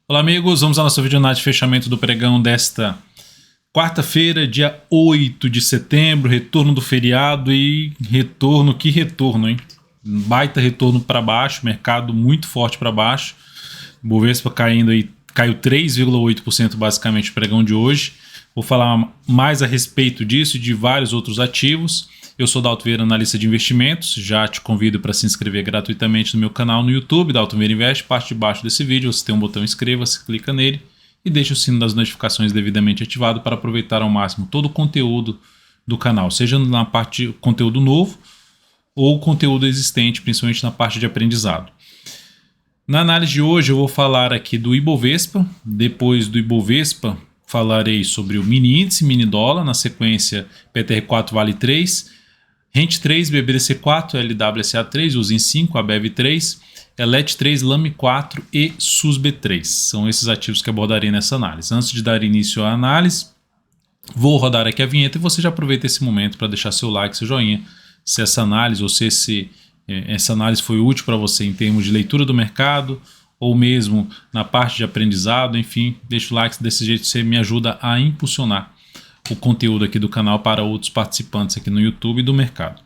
Olá amigos, vamos à nossa videoanálise de fechamento do pregão desta quarta-feira, dia 8 de setembro, retorno do feriado e que retorno, hein? Baita retorno para baixo, mercado muito forte para baixo, Bovespa caindo aí, caiu 3,8% basicamente o pregão de hoje. Vou falar mais a respeito disso e de vários outros ativos. Eu sou Dalton Vieira, analista de investimentos. Já te convido para se inscrever gratuitamente no meu canal no YouTube, Dalton Vieira Invest. Parte de baixo desse vídeo você tem um botão inscreva-se, clica nele e deixa o sino das notificações devidamente ativado para aproveitar ao máximo todo o conteúdo do canal, seja na parte de conteúdo novo ou conteúdo existente, principalmente na parte de aprendizado. Na análise de hoje eu vou falar aqui do Ibovespa. Depois do Ibovespa falarei sobre o mini índice, mini dólar, na sequência PTR4 Vale 3, Rent 3, BBDC4, LWSA3, Usim 5, ABEV 3, Elet 3, Lame 4 e SUSB 3. São esses ativos que abordarei nessa análise. Antes de dar início à análise, vou rodar aqui a vinheta e você já aproveita esse momento para deixar seu like, seu joinha, se essa análise ou se essa análise foi útil para você em termos de leitura do mercado ou mesmo na parte de aprendizado. Enfim, deixa o like, desse jeito você me ajuda a impulsionar o conteúdo aqui do canal para outros participantes aqui no YouTube do mercado.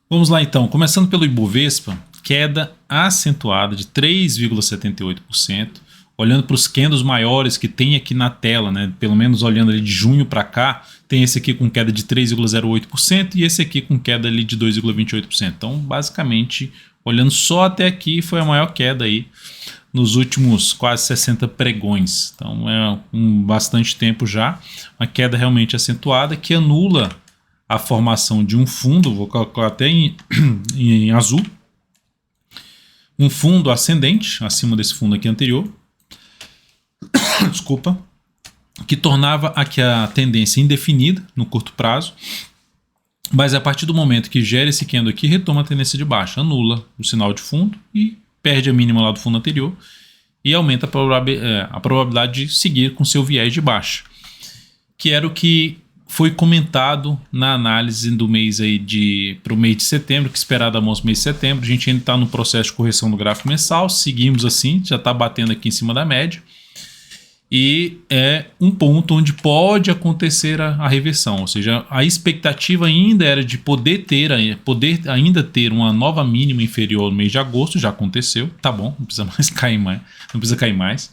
Vamos lá então, começando pelo Ibovespa, queda acentuada de 3,78%. Olhando para os candles maiores que tem aqui na tela, né? Pelo menos olhando ali de junho para cá, tem esse aqui com queda de 3,08% e esse aqui com queda ali de 2,28%. Então, basicamente, olhando só até aqui, foi a maior queda aí nos últimos quase 60 pregões. Então, é bastante tempo já, uma queda realmente acentuada que anula a formação de um fundo, vou colocar até em azul, um fundo ascendente, acima desse fundo aqui anterior, desculpa, que tornava aqui a tendência indefinida no curto prazo, mas a partir do momento que gera esse candle aqui, retoma a tendência de baixa, anula o sinal de fundo e perde a mínima lá do fundo anterior e aumenta a probabilidade de seguir com seu viés de baixa, que era o que foi comentado na análise do mês aí para o mês de setembro, que esperado no mês de setembro. A gente ainda está no processo de correção do gráfico mensal, seguimos assim, já está batendo aqui em cima da média. E é um ponto onde pode acontecer a reversão, ou seja, a expectativa ainda era de poder ainda ter uma nova mínima inferior no mês de agosto. Já aconteceu, tá bom, não precisa mais cair mais, não precisa cair mais.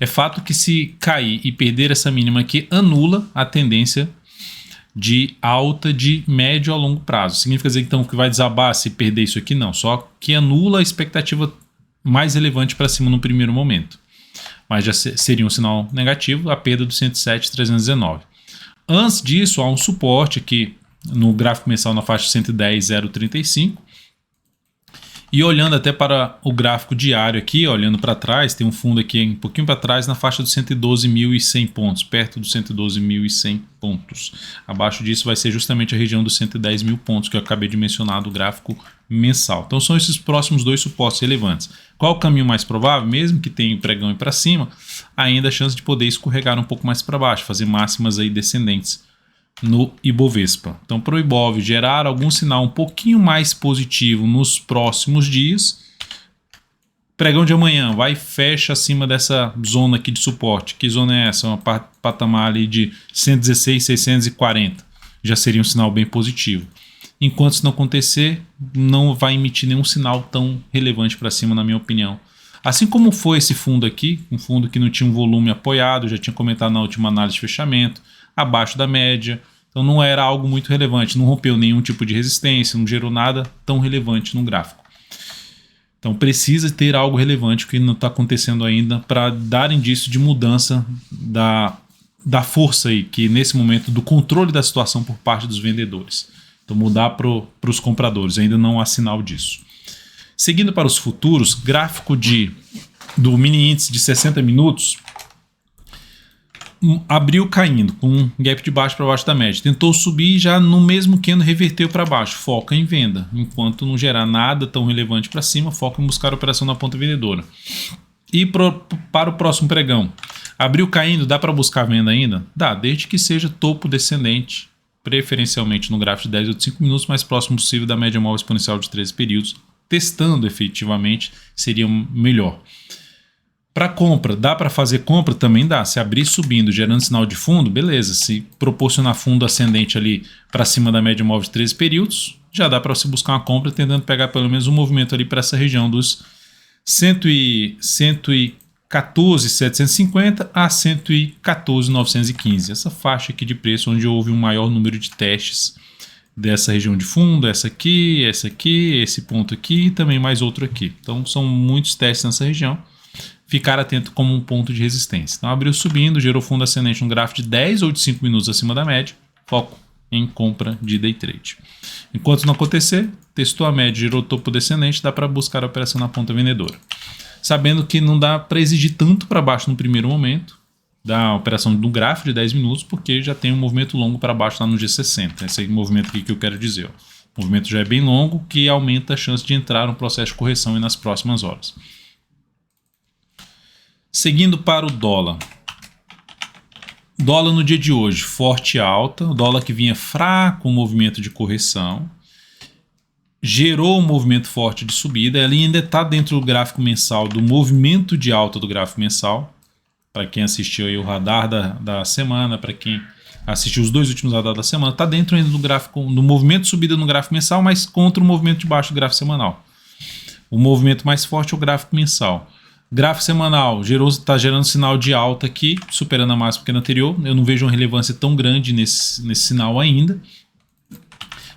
É fato que se cair e perder essa mínima aqui, anula a tendência de alta de médio a longo prazo. Significa dizer então que vai desabar se perder isso aqui? Não, só que anula a expectativa mais relevante para cima no primeiro momento. Mas já seria um sinal negativo a perda do 107,319. Antes disso, há um suporte aqui no gráfico mensal na faixa 110,035. E olhando até para o gráfico diário aqui, olhando para trás, tem um fundo aqui um pouquinho para trás na faixa dos 112.100 pontos, perto dos 112.100 pontos. Abaixo disso vai ser justamente a região dos 110 mil pontos que eu acabei de mencionar do gráfico mensal. Então são esses próximos dois suportes relevantes. Qual o caminho mais provável? Mesmo que tenha o pregão para cima, ainda a chance de poder escorregar um pouco mais para baixo, fazer máximas aí descendentes no Ibovespa. Então, para o Ibov gerar algum sinal um pouquinho mais positivo nos próximos dias, pregão de amanhã vai e fecha acima dessa zona aqui de suporte. Que zona é essa? Uma patamar ali de 116.640. Já seria um sinal bem positivo. Enquanto isso não acontecer, não vai emitir nenhum sinal tão relevante para cima, na minha opinião. Assim como foi esse fundo aqui, um fundo que não tinha um volume apoiado, já tinha comentado na última análise de fechamento, abaixo da média, então não era algo muito relevante, não rompeu nenhum tipo de resistência, não gerou nada tão relevante no gráfico. Então precisa ter algo relevante que não está acontecendo ainda para dar indício de mudança da força aí, que nesse momento do controle da situação por parte dos vendedores. Então mudar para os compradores, ainda não há sinal disso. Seguindo para os futuros, gráfico do mini índice de 60 minutos, abriu caindo, com um gap de baixo para baixo da média. Tentou subir e já no mesmo candle reverteu para baixo. Foca em venda. Enquanto não gerar nada tão relevante para cima, foca em buscar a operação na ponta vendedora. E para o próximo pregão, Abriu caindo, dá para buscar a venda ainda? Dá, desde que seja topo descendente, preferencialmente no gráfico de 10 ou de 5 minutos, mais próximo possível da média móvel exponencial de 13 períodos. Testando efetivamente seria melhor. Para compra, dá para fazer compra? Também dá. Se abrir subindo, gerando sinal de fundo, beleza. Se proporcionar fundo ascendente ali para cima da média móvel de 13 períodos, já dá para você buscar uma compra tentando pegar pelo menos um movimento ali para essa região dos 114.750 a 114.915. Essa faixa aqui de preço onde houve um maior número de testes dessa região de fundo, essa aqui, esse ponto aqui e também mais outro aqui. Então são muitos testes nessa região. Ficar atento como um ponto de resistência. Então abriu subindo, gerou fundo ascendente no gráfico de 10 ou de 5 minutos acima da média, foco em compra de day trade. Enquanto não acontecer, testou a média, gerou topo descendente, dá para buscar a operação na ponta vendedora. Sabendo que não dá para exigir tanto para baixo no primeiro momento da operação do gráfico de 10 minutos, porque já tem um movimento longo para baixo lá no G60. Esse é o movimento aqui que eu quero dizer. Ó. O movimento já é bem longo, que aumenta a chance de entrar no processo de correção nas próximas horas. Seguindo para o dólar. Dólar no dia de hoje, forte alta. O dólar que vinha fraco, movimento de correção. Gerou um movimento forte de subida. Ela ainda está dentro do gráfico mensal, do movimento de alta do gráfico mensal. Para quem assistiu aí o radar da semana, para quem assistiu os dois últimos radares da semana, está dentro ainda do gráfico, do movimento de subida no gráfico mensal, mas contra o movimento de baixo do gráfico semanal. O movimento mais forte é o gráfico mensal. Gráfico semanal está gerando sinal de alta aqui, superando a máxima que era anterior. Eu não vejo uma relevância tão grande nesse sinal ainda,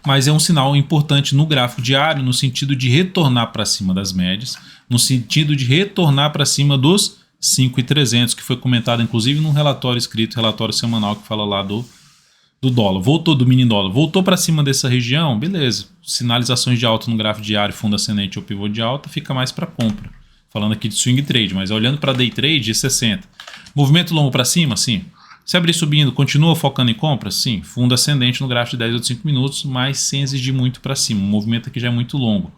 mas é um sinal importante no gráfico diário, no sentido de retornar para cima das médias, no sentido de retornar para cima dos 5.300, que foi comentado inclusive num relatório escrito, relatório semanal que fala lá do dólar. Voltou do mini dólar, voltou para cima dessa região, beleza. Sinalizações de alta no gráfico diário, fundo ascendente ou pivô de alta, fica mais para compra. Falando aqui de swing trade, mas olhando para day trade, 60. Movimento longo para cima? Sim. Se abrir subindo, continua focando em compra? Sim. Fundo ascendente no gráfico de 10 ou de 5 minutos, mas sem exigir muito para cima. O movimento aqui já é muito longo.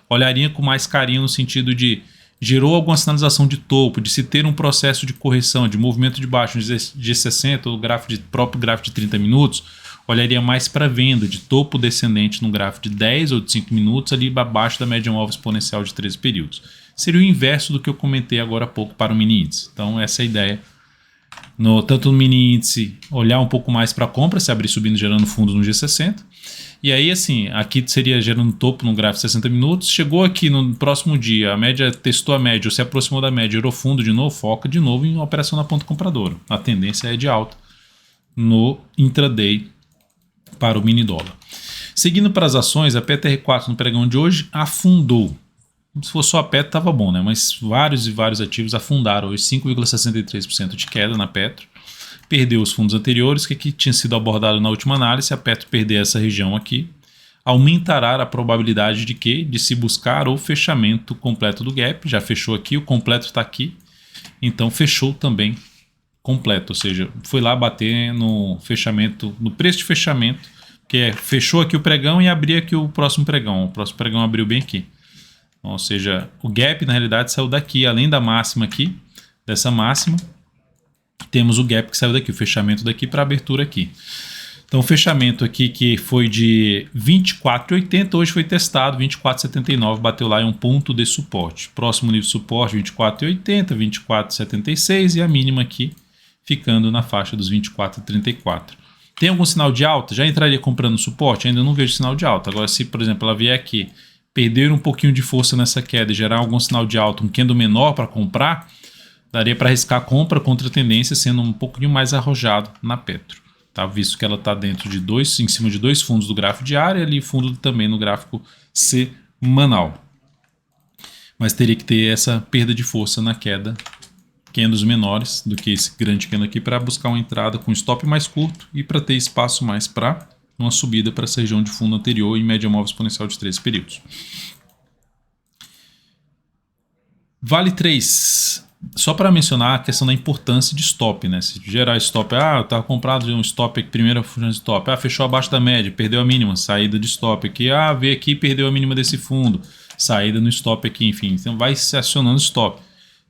Olharia com mais carinho no sentido de gerou alguma sinalização de topo, de se ter um processo de correção, de movimento de baixo de 60, ou próprio gráfico de 30 minutos, olharia mais para venda de topo descendente no gráfico de 10 ou de 5 minutos, ali abaixo da média móvel exponencial de 13 períodos. Seria o inverso do que eu comentei agora há pouco para o mini índice. Então essa é a ideia. Tanto no mini índice, olhar um pouco mais para a compra, se abrir subindo gerando fundo no G60. E aí assim, aqui seria gerando topo no gráfico de 60 minutos. Chegou aqui no próximo dia, a média testou a média, ou se aproximou da média, gerou fundo de novo, foca de novo em operação na ponta compradora. A tendência é de alta no intraday para o mini dólar. Seguindo para as ações, a PTR4 no pregão de hoje afundou. Se fosse só a Petro estava bom, né? Mas vários e vários ativos afundaram hoje, 5,63% de queda na Petro. Perdeu os fundos anteriores, que aqui tinha sido abordado na última análise. Se a Petro perder essa região aqui, aumentará a probabilidade de quê? De se buscar o fechamento completo do gap. Já fechou aqui, o completo está aqui. Então fechou também completo, ou seja, foi lá bater no fechamento, no preço de fechamento, que é fechou aqui o pregão e abrir aqui o próximo pregão. O próximo pregão abriu bem aqui. Ou seja, o gap na realidade saiu daqui, além da máxima aqui, dessa máxima, temos o gap que saiu daqui, o fechamento daqui para a abertura aqui. Então o fechamento aqui que foi de 24,80, hoje foi testado, 24,79, bateu lá em um ponto de suporte. Próximo nível de suporte, 24,80, 24,76 e a mínima aqui ficando na faixa dos 24,34. Tem algum sinal de alta? Já entraria comprando suporte? Ainda não vejo sinal de alta. Agora se, por exemplo, ela vier aqui, perder um pouquinho de força nessa queda e gerar algum sinal de alta, um candle menor para comprar, daria para arriscar a compra contra a tendência, sendo um pouquinho mais arrojado na Petro. Tá? Visto que ela está dentro de em cima de dois fundos do gráfico diário e ali fundo também no gráfico semanal. Mas teria que ter essa perda de força na queda, candles menores do que esse grande candle aqui, para buscar uma entrada com stop mais curto e para ter espaço mais para uma subida para essa região de fundo anterior em média móvel exponencial de 13 períodos. Vale 3. Só para mencionar a questão da importância de stop, né? Se gerar stop, eu estava comprado de um stop aqui, primeira função de stop, fechou abaixo da média, perdeu a mínima, saída de stop aqui, veio aqui, perdeu a mínima desse fundo, saída no stop aqui, enfim, então vai se acionando stop.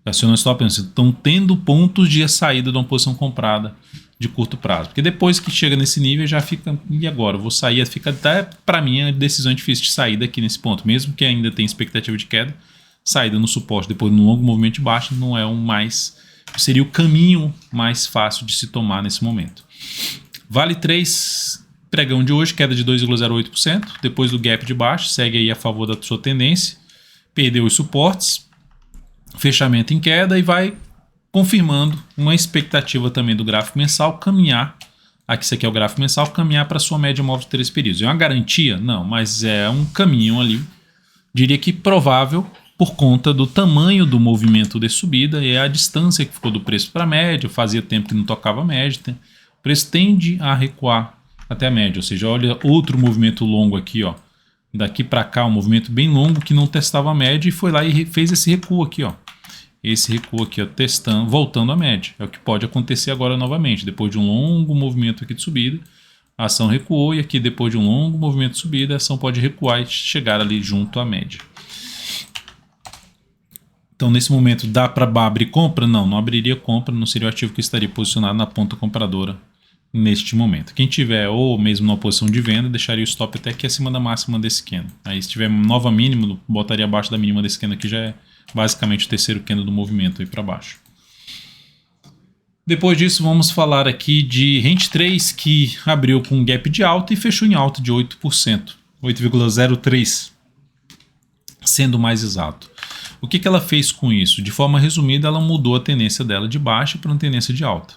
Acionou stop, vocês estão tendo pontos de saída de uma posição comprada de curto prazo. Porque depois que chega nesse nível já fica, e agora? Eu vou sair, fica até para mim a decisão é difícil de sair daqui nesse ponto. Mesmo que ainda tenha expectativa de queda, saída no suporte depois de um longo movimento de baixa não é seria o caminho mais fácil de se tomar nesse momento. Vale 3, pregão de hoje, queda de 2,08%, depois do gap de baixo, segue aí a favor da sua tendência, perdeu os suportes, fechamento em queda e vai confirmando uma expectativa também do gráfico mensal caminhar, aqui isso aqui é o gráfico mensal, caminhar para a sua média móvel de 3 períodos. É uma garantia? Não, mas é um caminho ali, diria que provável, por conta do tamanho do movimento de subida e a distância que ficou do preço para a média, fazia tempo que não tocava a média, o preço tende a recuar até a média, ou seja, olha outro movimento longo aqui, ó, daqui para cá um movimento bem longo que não testava a média e foi lá e fez esse recuo aqui, ó. Esse recuo aqui, ó, testando, voltando à média. É o que pode acontecer agora novamente, depois de um longo movimento aqui de subida, a ação recuou e aqui depois de um longo movimento de subida, a ação pode recuar e chegar ali junto à média. Então, nesse momento, dá para abrir compra? Não, não abriria compra, não seria o ativo que estaria posicionado na ponta compradora neste momento. Quem tiver ou mesmo na posição de venda, deixaria o stop até aqui acima da máxima desse candle. Aí, se tiver nova mínima, botaria abaixo da mínima desse candle aqui, já é basicamente o terceiro candle do movimento aí para baixo. Depois disso, vamos falar aqui de Rent 3, que abriu com um gap de alta e fechou em alta de 8%, 8,03%, sendo mais exato. O que ela fez com isso? De forma resumida, ela mudou a tendência dela de baixa para uma tendência de alta.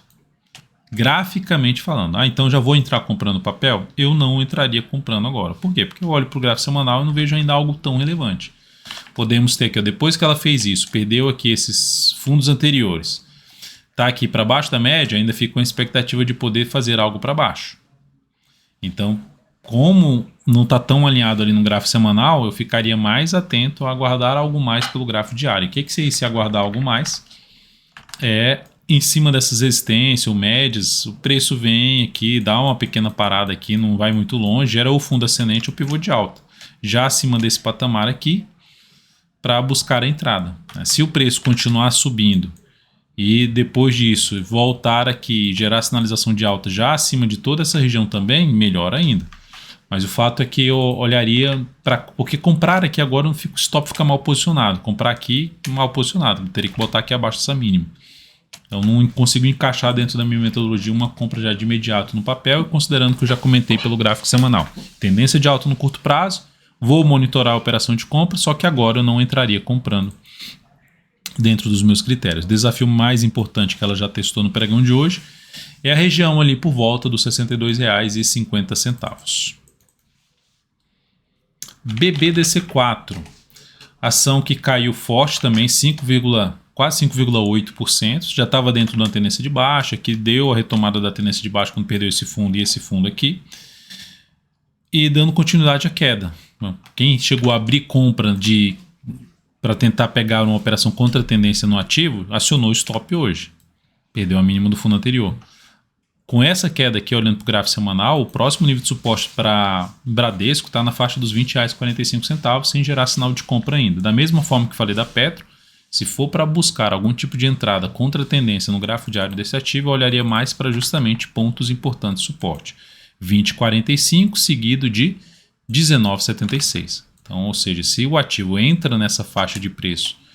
Graficamente falando, então já vou entrar comprando papel? Eu não entraria comprando agora. Por quê? Porque eu olho para o gráfico semanal e não vejo ainda algo tão relevante. Podemos ter aqui, depois que ela fez isso, perdeu aqui esses fundos anteriores, está aqui para baixo da média, ainda fica com a expectativa de poder fazer algo para baixo. Então, como não está tão alinhado ali no gráfico semanal, eu ficaria mais atento a aguardar algo mais pelo gráfico diário. O que seria se aguardar algo mais? Em cima dessas resistências ou médias, o preço vem aqui, dá uma pequena parada aqui, não vai muito longe, gera o fundo ascendente ou pivô de alta. Já acima desse patamar aqui, para buscar a entrada. Se o preço continuar subindo e depois disso voltar aqui e gerar sinalização de alta já acima de toda essa região também, melhor ainda. Mas o fato é que eu olharia porque comprar aqui agora o stop fica mal posicionado. Comprar aqui mal posicionado. Eu teria que botar aqui abaixo dessa mínima. Então não consigo encaixar dentro da minha metodologia uma compra já de imediato no papel, considerando que eu já comentei pelo gráfico semanal. Tendência de alta no curto prazo, vou monitorar a operação de compra, só que agora eu não entraria comprando dentro dos meus critérios. Desafio mais importante que ela já testou no pregão de hoje é a região ali por volta dos R$ 62,50. BBDC4, ação que caiu forte também, quase 5,8%, já estava dentro de uma tendência de baixa, que deu a retomada da tendência de baixa quando perdeu esse fundo e esse fundo aqui, e dando continuidade à queda. Quem chegou a abrir compra para tentar pegar uma operação contra a tendência no ativo, acionou o stop hoje, perdeu a mínima do fundo anterior. Com essa queda aqui, olhando para o gráfico semanal, o próximo nível de suporte para Bradesco está na faixa dos R$ 20,45, sem gerar sinal de compra ainda. Da mesma forma que falei da Petro, se for para buscar algum tipo de entrada contra a tendência no gráfico diário desse ativo, eu olharia mais para justamente pontos importantes de suporte. 20,45 seguido de 19,76. Então, ou seja, se o ativo entra nessa faixa de preço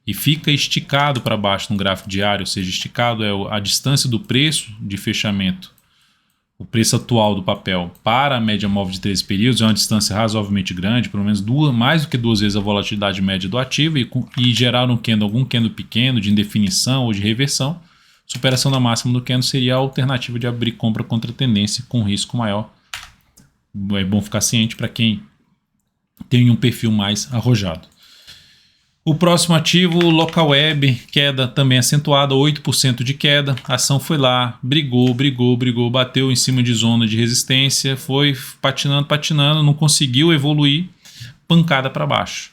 e fica esticado para baixo no gráfico diário, ou seja, esticado é a distância do preço de fechamento, o preço atual do papel para a média móvel de 13 períodos, é uma distância razoavelmente grande, pelo menos mais do que 2 vezes a volatilidade média do ativo, e gerar algum candle pequeno de indefinição ou de reversão, superação da máxima do candle seria a alternativa de abrir compra contra tendência com risco maior. É bom ficar ciente para quem tem um perfil mais arrojado. O próximo ativo, Localweb, queda também acentuada, 8% de queda. A ação foi lá, brigou, bateu em cima de zona de resistência, foi patinando, não conseguiu evoluir, pancada para baixo.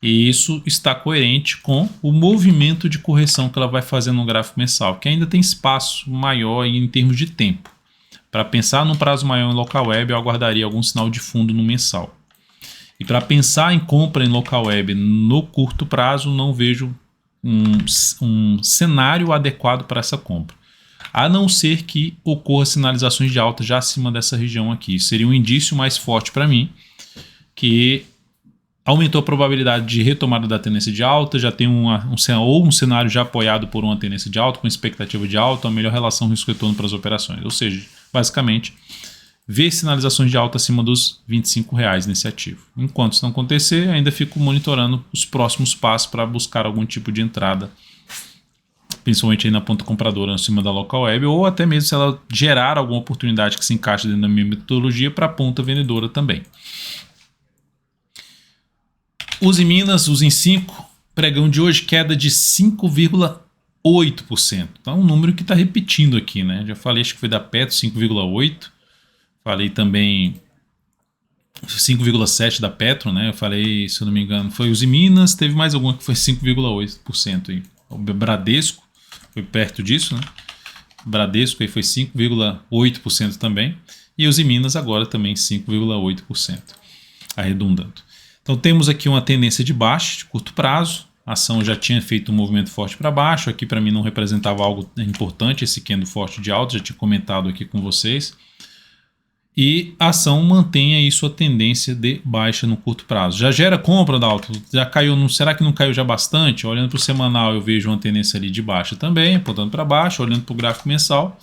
E isso está coerente com o movimento de correção que ela vai fazer no gráfico mensal, que ainda tem espaço maior em termos de tempo. Para pensar num prazo maior em Localweb, eu aguardaria algum sinal de fundo no mensal. E para pensar em compra em Localweb no curto prazo, não vejo um cenário adequado para essa compra. A não ser que ocorra sinalizações de alta já acima dessa região aqui. Isso seria um indício mais forte para mim, que aumentou a probabilidade de retomada da tendência de alta, já tem um cenário já apoiado por uma tendência de alta, com expectativa de alta, uma melhor relação risco-retorno para as operações. Ou seja, basicamente, ver sinalizações de alta acima dos R$25 nesse ativo. Enquanto isso não acontecer, ainda fico monitorando os próximos passos para buscar algum tipo de entrada, principalmente aí na ponta compradora acima da local web, ou até mesmo se ela gerar alguma oportunidade que se encaixe dentro da minha metodologia para a ponta vendedora também. Uzi Minas, Uzi 5, pregão de hoje queda de 5,8%. Então é um número que está repetindo aqui, né? Já falei, acho que foi da Petro, 5,8%. Falei também 5,7% da Petro, né? Eu falei, se eu não me engano, foi Uzi Minas, teve mais alguma que foi 5,8% aí. O Bradesco foi perto disso, né? Bradesco aí foi 5,8% também. E Uzi Minas agora também 5,8%, arredondando. Então temos aqui uma tendência de baixa, de curto prazo. A ação já tinha feito um movimento forte para baixo. Aqui para mim não representava algo importante, esse candle forte de alta, já tinha comentado aqui com vocês. E a ação mantém aí sua tendência de baixa no curto prazo. Já gera compra da alta, já caiu, será que não caiu já bastante? Olhando para o semanal eu vejo uma tendência ali de baixa também, apontando para baixo. Olhando para o gráfico mensal,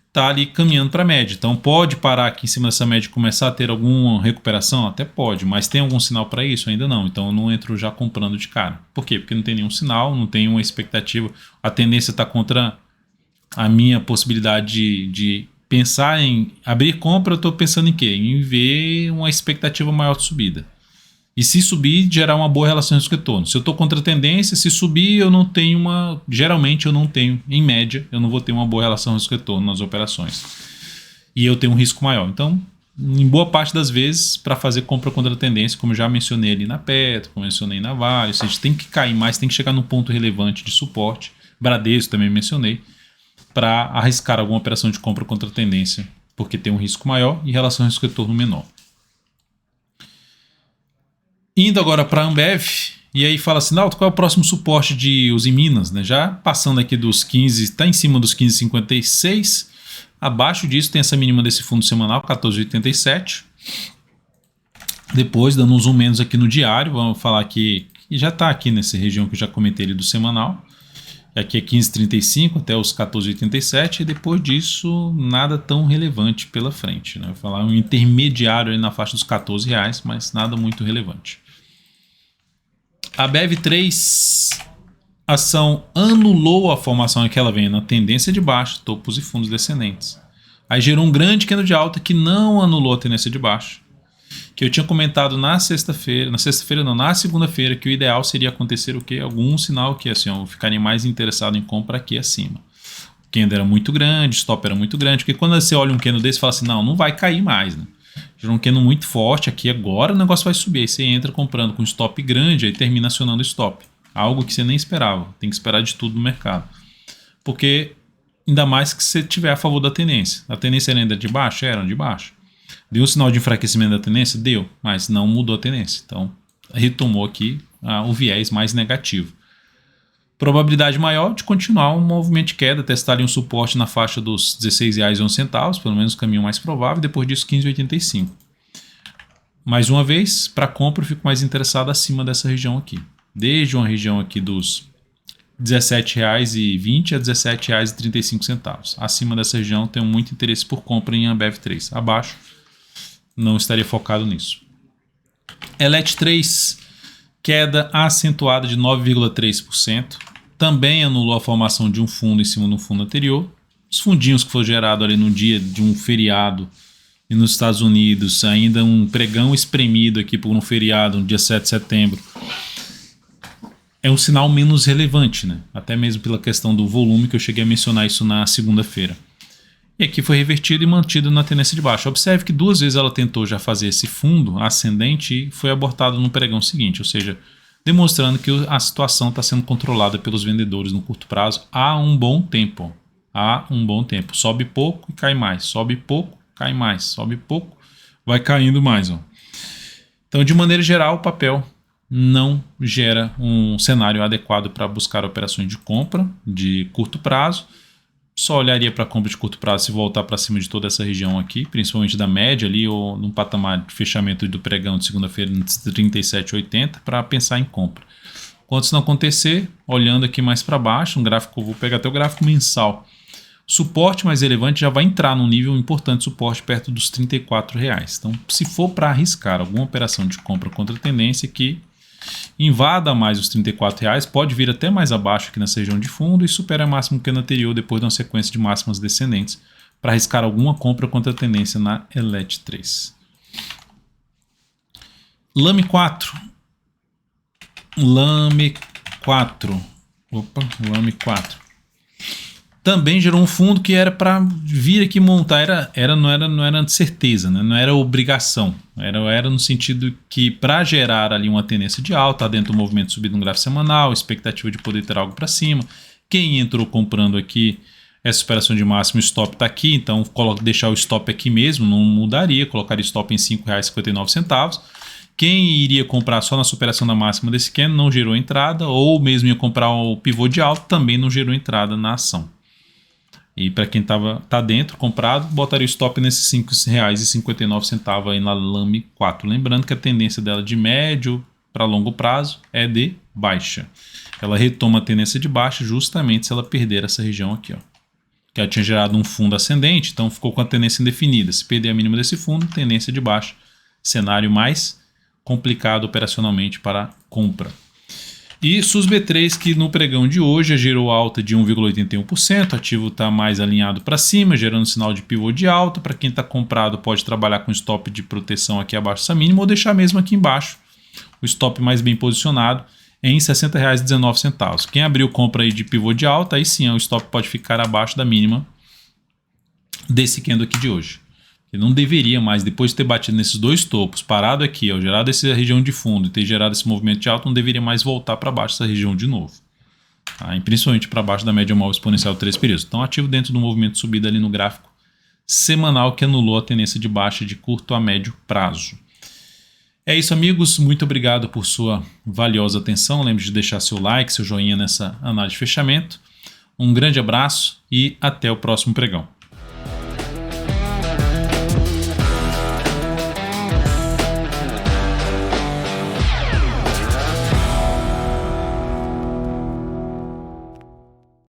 está ali caminhando para a média. Então pode parar aqui em cima dessa média e começar a ter alguma recuperação? Até pode, mas tem algum sinal para isso? Ainda não. Então eu não entro já comprando de cara. Por quê? Porque não tem nenhum sinal, não tem uma expectativa. A tendência está contra a minha possibilidade de pensar em abrir compra. Eu estou pensando em quê? Em ver uma expectativa maior de subida. E se subir, gerar uma boa relação risco-retorno. Se eu estou contra a tendência, se subir, eu não tenho uma... Geralmente eu não tenho, em média, eu não vou ter uma boa relação risco-retorno nas operações. E eu tenho um risco maior. Então, em boa parte das vezes, para fazer compra contra a tendência, como eu já mencionei ali na Petro, como eu mencionei na Vale, ou seja, tem que cair mais, tem que chegar num ponto relevante de suporte. Bradesco também mencionei, para arriscar alguma operação de compra contra a tendência, porque tem um risco maior e relação risco-retorno menor. Indo agora para a Ambev, e aí fala assim, Naldo, qual é o próximo suporte de Uzi Minas? Né? Já passando aqui dos 15, está em cima dos 15,56, abaixo disso tem essa mínima desse fundo semanal, 14,87. Depois, dando um zoom menos aqui no diário, vamos falar que já está aqui nessa região que eu já comentei ali do semanal. Aqui é 15,35 até os 14,87 e depois disso nada tão relevante pela frente. Né? Vou falar um intermediário ali na faixa dos R$14, mas nada muito relevante. A BEV3, ação anulou a formação que ela vem na tendência de baixa, topos e fundos descendentes. Aí gerou um grande candle de alta que não anulou a tendência de baixa. Que eu tinha comentado na segunda-feira, que o ideal seria acontecer o quê? Algum sinal que assim, eu ficaria mais interessado em compra aqui acima. O candle era muito grande, o stop era muito grande, porque quando você olha um candle desse, você fala assim, não vai cair mais, né? Gerou um candle muito forte aqui, agora o negócio vai subir, aí você entra comprando com stop grande, aí termina acionando o stop. Algo que você nem esperava, tem que esperar de tudo no mercado. Porque, ainda mais que você tiver a favor da tendência. A tendência era ainda de baixo? Era de baixo. Deu um sinal de enfraquecimento da tendência? Deu, mas não mudou a tendência. Então, retomou aqui o viés mais negativo. Probabilidade maior de continuar um movimento de queda, testar ali um suporte na faixa dos R$16,11, pelo menos o caminho mais provável, depois disso 15,85. Mais uma vez, para compra eu fico mais interessado acima dessa região aqui. Desde uma região aqui dos R$17,20 a R$17,35. Acima dessa região tenho muito interesse por compra em Ambev 3. Abaixo, não estaria focado nisso. Elet 3, queda acentuada de 9,3%. Também anulou a formação de um fundo em cima do fundo anterior. Os fundinhos que foram gerados ali no dia de um feriado e nos Estados Unidos, ainda um pregão espremido aqui por um feriado no dia 7 de setembro. É um sinal menos relevante, né? Até mesmo pela questão do volume, que eu cheguei a mencionar isso na segunda-feira. E aqui foi revertido e mantido na tendência de baixa. Observe que 2 vezes ela tentou já fazer esse fundo ascendente e foi abortado no pregão seguinte, ou seja, demonstrando que a situação está sendo controlada pelos vendedores no curto prazo há um bom tempo. Há um bom tempo. Sobe pouco e cai mais. Sobe pouco, cai mais. Sobe pouco, vai caindo mais. Ó. Então, de maneira geral, o papel não gera um cenário adequado para buscar operações de compra de curto prazo. Só olharia para a compra de curto prazo se voltar para cima de toda essa região aqui, principalmente da média ali, ou num patamar de fechamento do pregão de segunda-feira de 37,80 para pensar em compra. Quando isso não acontecer, olhando aqui mais para baixo, um gráfico, vou pegar até o gráfico mensal. Suporte mais relevante já vai entrar num nível importante de suporte perto dos R$ 34,00. Então, se for para arriscar alguma operação de compra contra a tendência que invada mais os R$ 34,00, pode vir até mais abaixo aqui nessa região de fundo e supera a máxima que é anterior depois de uma sequência de máximas descendentes para arriscar alguma compra contra a tendência na ELET3. Lame 4. Lame 4. Também gerou um fundo que era para vir aqui montar, não era certeza, né? Não era obrigação, era no sentido que para gerar ali uma tendência de alta, dentro do movimento subido no gráfico semanal, expectativa de poder ter algo para cima. Quem entrou comprando aqui essa operação de máximo, o stop está aqui, então deixar o stop aqui mesmo, não mudaria, colocaria stop em R$ 5,59. Quem iria comprar só na superação da máxima desse candle não gerou entrada, ou mesmo ia comprar o pivô de alta, também não gerou entrada na ação. E para quem tá dentro, comprado, botaria o stop nesses R$ 5,59 aí na Lame 4. Lembrando que a tendência dela de médio para longo prazo é de baixa. Ela retoma a tendência de baixa justamente se ela perder essa região aqui, ó. Que ela tinha gerado um fundo ascendente, então ficou com a tendência indefinida. Se perder a mínima desse fundo, tendência de baixa. Cenário mais complicado operacionalmente para compra. E SUSB3, que no pregão de hoje gerou alta de 1,81%, o ativo está mais alinhado para cima, gerando sinal de pivô de alta. Para quem está comprado, pode trabalhar com stop de proteção aqui abaixo dessa mínima ou deixar mesmo aqui embaixo o stop mais bem posicionado em R$ 60,19. Quem abriu compra aí de pivô de alta, aí sim o stop pode ficar abaixo da mínima desse candle aqui de hoje. Ele não deveria mais, depois de ter batido nesses dois topos, parado aqui, ó, gerado essa região de fundo e ter gerado esse movimento de alta, não deveria mais voltar para baixo dessa região de novo. Tá? E principalmente para baixo da média móvel exponencial de 3 períodos. Então, ativo dentro do movimento de subida ali no gráfico semanal que anulou a tendência de baixa de curto a médio prazo. É isso, amigos. Muito obrigado por sua valiosa atenção. Lembre de deixar seu like, seu joinha nessa análise de fechamento. Um grande abraço e até o próximo pregão.